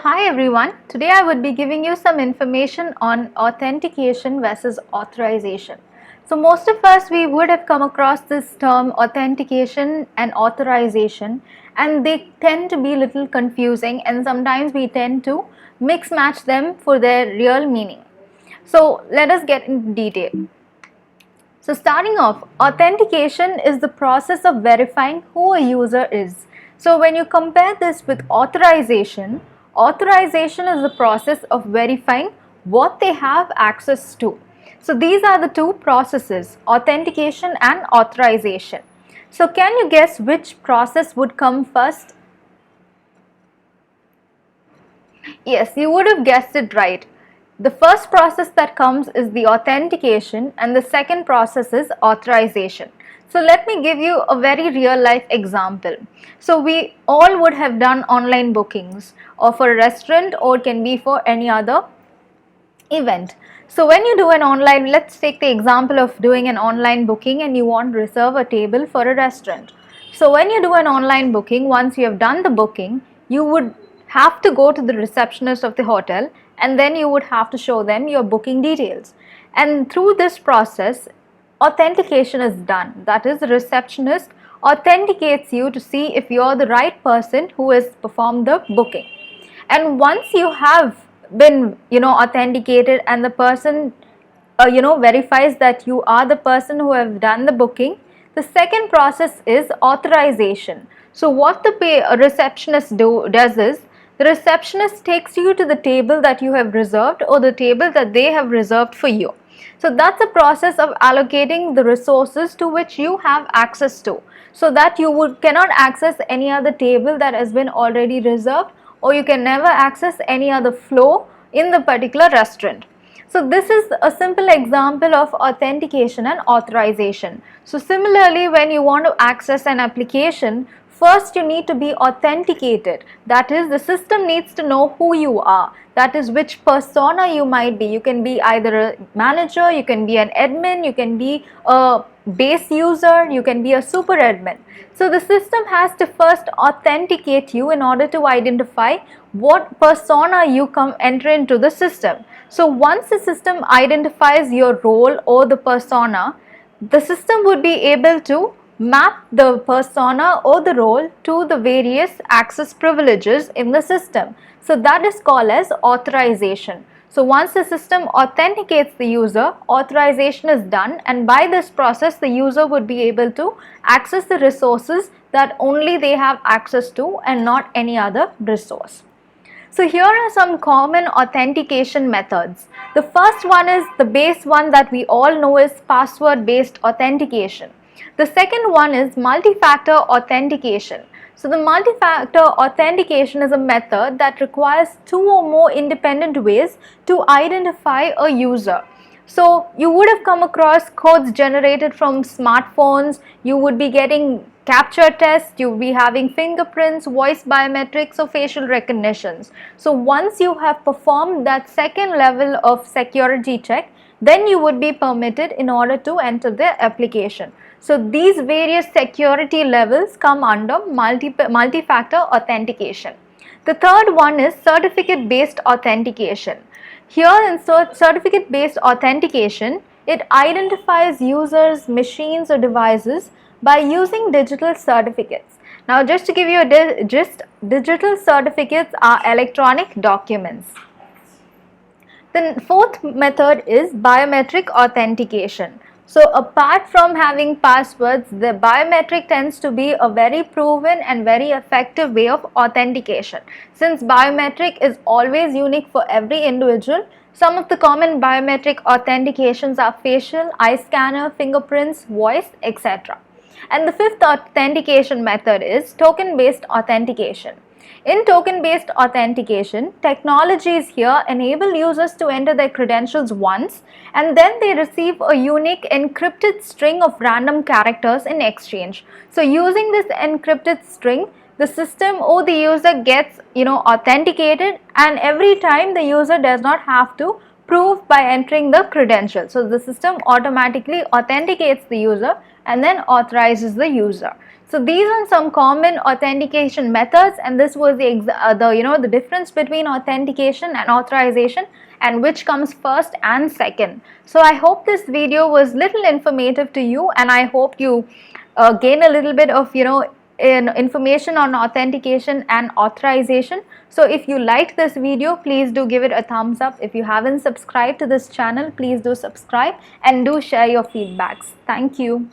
Hi everyone, today I would be giving you some information on authentication versus authorization. So most of us, we would have come across this term authentication and authorization, and they tend to be a little confusing, and sometimes we tend to mix match them for their real meaning. So let us get into detail. So starting off, authentication is the process of verifying who a user is. So when you compare this with authorization, authorization is the process of verifying what they have access to. So these are the two processes, authentication and authorization. So can you guess which process would come first? Yes, you would have guessed it right. The first process that comes is the authentication and the second process is authorization. So let me give you a very real life example. So we all would have done online bookings or for a restaurant or can be for any other event. So when you do an online, let's take the example of doing an online booking and you want to reserve a table for a restaurant. So when you do an online booking, once you have done the booking, you would have to go to the receptionist of the hotel and then you would have to show them your booking details. And through this process, authentication is done. That is, the receptionist authenticates you to see if you're the right person who has performed the booking. And once you have been authenticated and the person verifies that you are the person who have done the booking, the second process is authorization. So what the receptionist does is, the receptionist takes you to the table that you have reserved or the table that they have reserved for you. So that's a process of allocating the resources to which you have access to, so that you cannot access any other table that has been already reserved, or you can never access any other flow in the particular restaurant. So this is a simple example of authentication and authorization. So similarly, when you want to access an application, first you need to be authenticated. That is, the system needs to know who you are. That is, which persona you might be. You can be either a manager, you can be an admin, you can be a base user, you can be a super admin. So the system has to first authenticate you in order to identify what persona you enter into the system. So once the system identifies your role or the persona, the system would be able to map the persona or the role to the various access privileges in the system. So that is called as authorization. So once the system authenticates the user, authorization is done, and by this process the user would be able to access the resources that only they have access to and not any other resource. So here are some common authentication methods. The first one is the base one that we all know is password based authentication. The second one is multi-factor authentication. So the multi-factor authentication is a method that requires two or more independent ways to identify a user. So you would have come across codes generated from smartphones, you would be getting capture tests, you will be having fingerprints, voice biometrics or facial recognitions. So once you have performed that second level of security check, then you would be permitted in order to enter the application. So these various security levels come under multi-factor authentication. The third one is certificate based authentication. Here in certificate based authentication, it identifies users, machines or devices by using digital certificates. Now just to give you a gist, digital certificates are electronic documents. The fourth method is biometric authentication. So apart from having passwords, the biometric tends to be a very proven and very effective way of authentication. Since biometric is always unique for every individual, some of the common biometric authentications are facial, eye scanner, fingerprints, voice, etc. And the fifth authentication method is token-based authentication. In token-based authentication, technologies here enable users to enter their credentials once and then they receive a unique encrypted string of random characters in exchange. So using this encrypted string, the system or the user gets authenticated, and every time the user does not have to prove by entering the credentials. So the system automatically authenticates the user and then authorizes the user. So these are some common authentication methods, and this was the difference between authentication and authorization, and which comes first and second. So I hope this video was little informative to you, and I hope you gain a little bit of information on authentication and authorization. So if you liked this video, please do give it a thumbs up. If you haven't subscribed to this channel, please do subscribe and do share your feedbacks. Thank you.